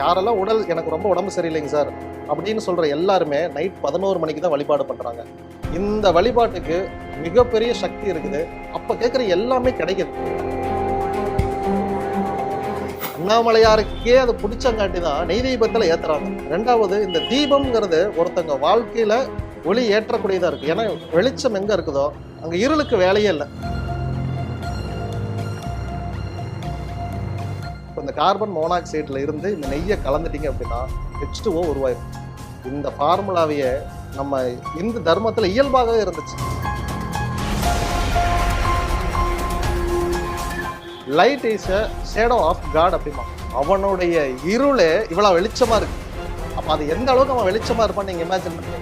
யாரெல்லாம் எனக்கு ரொம்ப உடம்பு சரியில்லைங்க சார் அப்படின்னு சொல்ற எல்லாருமே நைட் 11 மணிக்கு தான் வழிபாடு பண்றாங்க. இந்த வழிபாட்டுக்கு மிகப்பெரிய சக்தி இருக்குது. அப்ப கேட்குற எல்லாமே கிடைக்குது. அண்ணாமலையாருக்கே அது பிடிச்சங்காட்டி தான் நெய் தீபத்துல ஏத்துறாங்க. ரெண்டாவது, இந்த தீபம்ங்கிறது ஒருத்தங்க வாழ்க்கையில ஒளி ஏற்றக்கூடியதா இருக்கு. ஏன்னா வெளிச்சம் எங்க இருக்குதோ அங்க இருளுக்கு வேலையே இல்லை. இந்த கார்பன் மோனாக்சைடுல இருந்து இந்த நெய்யை கலந்துட்டீங்க அப்படின்னா H2O உருவாயிரும். இந்த ஃபார்முலாவையே நம்ம இந்து தர்மத்துல இயல்பாகவே இருந்துச்சு. Light is a shadow of God அப்படிமா. அவனுடைய இருளே இவ்வளவு வெளிச்சமா இருக்கு. அப்ப அது எந்த அளவுக்கு அவன் வெளிச்சமா இருப்பான்னு நீங்க இமேஜின் பண்ணுங்க.